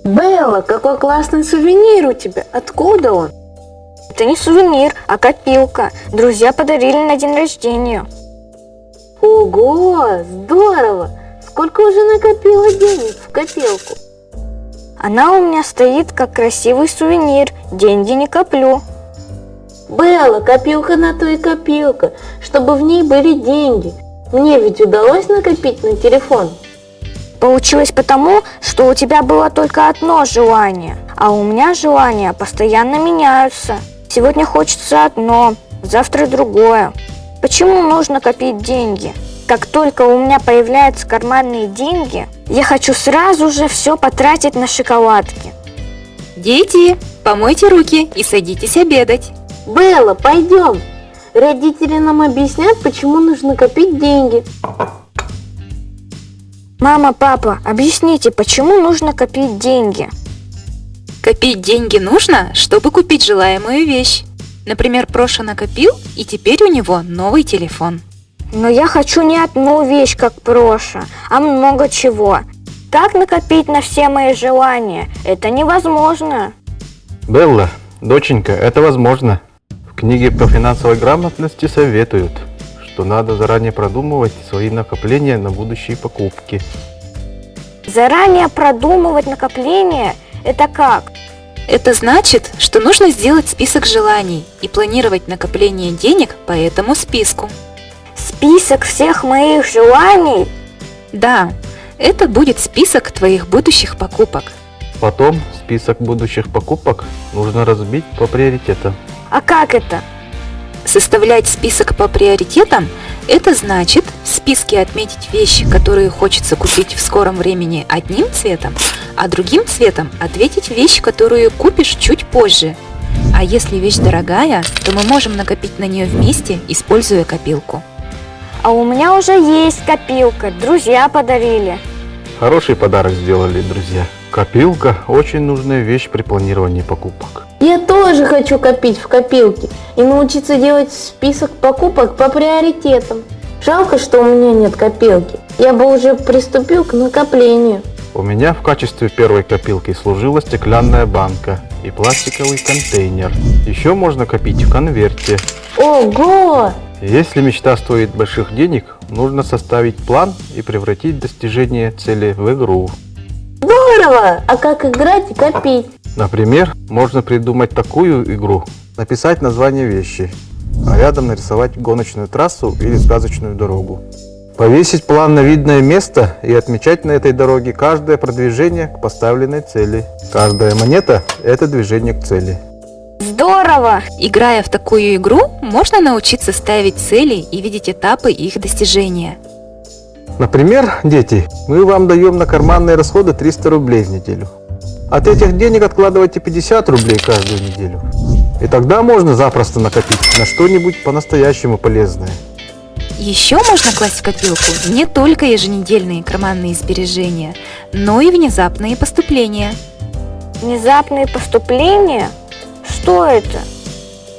Белла, какой классный сувенир у тебя. Откуда он? Это не сувенир, а копилка. Друзья подарили на день рождения. Ого, здорово! Сколько уже накопила денег в копилку? Она у меня стоит как красивый сувенир. Деньги не коплю. Белла, копилка на то и копилка, чтобы в ней были деньги. Мне ведь удалось накопить на телефон. Получилось потому, что у тебя было только одно желание, а у меня желания постоянно меняются. Сегодня хочется одно, завтра другое. Почему нужно копить деньги? Как только у меня появляются карманные деньги, я хочу сразу же все потратить на шоколадки. Дети, помойте руки и садитесь обедать. Белла, пойдем. Родители нам объяснят, почему нужно копить деньги. Мама, папа, объясните, почему нужно копить деньги? Копить деньги нужно, чтобы купить желаемую вещь. Например, Проша накопил, и теперь у него новый телефон. Но я хочу не одну вещь, как Проша, а много чего. Как накопить на все мои желания? Это невозможно. Белла, доченька, это возможно. В книге по финансовой грамотности советуют, что надо заранее продумывать свои накопления на будущие покупки. Заранее продумывать накопления – это как? Это значит, что нужно сделать список желаний и планировать накопление денег по этому списку. Список всех моих желаний? Да, это будет список твоих будущих покупок. Потом список будущих покупок нужно разбить по приоритетам. А как это? Составлять список по приоритетам – это значит в списке отметить вещи, которые хочется купить в скором времени одним цветом, а другим цветом ответить вещь, которую купишь чуть позже. А если вещь дорогая, то мы можем накопить на нее вместе, используя копилку. А у меня уже есть копилка, друзья подарили. Хороший подарок сделали, друзья. Копилка – очень нужная вещь при планировании покупок. Я тоже хочу копить в копилке и научиться делать список покупок по приоритетам. Жалко, что у меня нет копилки. Я бы уже приступил к накоплению. У меня в качестве первой копилки служила стеклянная банка и пластиковый контейнер. Еще можно копить в конверте. Ого! Если мечта стоит больших денег, нужно составить план и превратить достижение цели в игру. Здорово! А как играть и копить? Например, можно придумать такую игру, написать название вещи, а рядом нарисовать гоночную трассу или сказочную дорогу. Повесить план на видное место и отмечать на этой дороге каждое продвижение к поставленной цели. Каждая монета – это движение к цели. Здорово! Играя в такую игру, можно научиться ставить цели и видеть этапы их достижения. Например, дети, мы вам даем на карманные расходы 300 рублей в неделю. От этих денег откладывайте 50 рублей каждую неделю. И тогда можно запросто накопить на что-нибудь по-настоящему полезное. Еще можно класть в копилку не только еженедельные карманные сбережения, но и внезапные поступления. Внезапные поступления? Что это?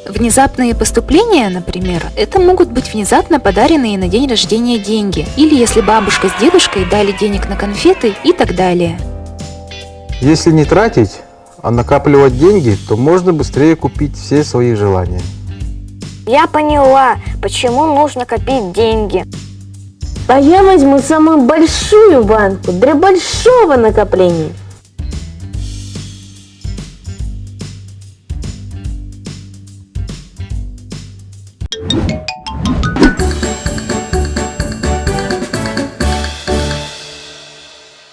Внезапные поступления, например, это могут быть внезапно подаренные на день рождения деньги, или если бабушка с дедушкой дали денег на конфеты и так далее. Если не тратить, а накапливать деньги, то можно быстрее купить все свои желания. Я поняла, почему нужно копить деньги. А я возьму самую большую банку для большого накопления.